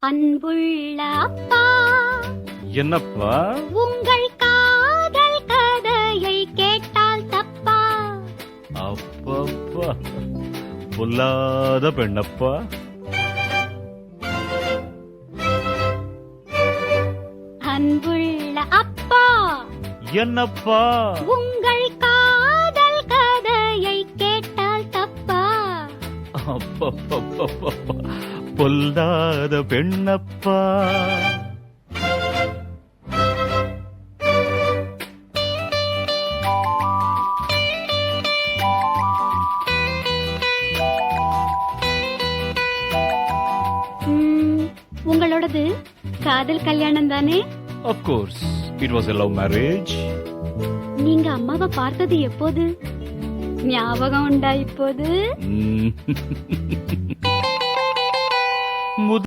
அன்புள்ள அப்பா, என்னப்பா? உங்கள் காதல் கதையை கேட்டால் தப்பா? அப்பப்பா, பொல்லாத பெண்ணப்பா. அன்புள்ள அப்பா, என்னப்பா? உங்கள் காதல் கதையை கேட்டால் தப்பா? அப்பப்பப்பப்பப்பா, பொல்லாத பெண்ணப்பா. உங்களோடது காதல் கல்யாணம் தானே? Of course, it was a love marriage. நீங்க அம்மாவை பார்த்தது எப்போது? ஞாபகம் உண்டா இப்போது?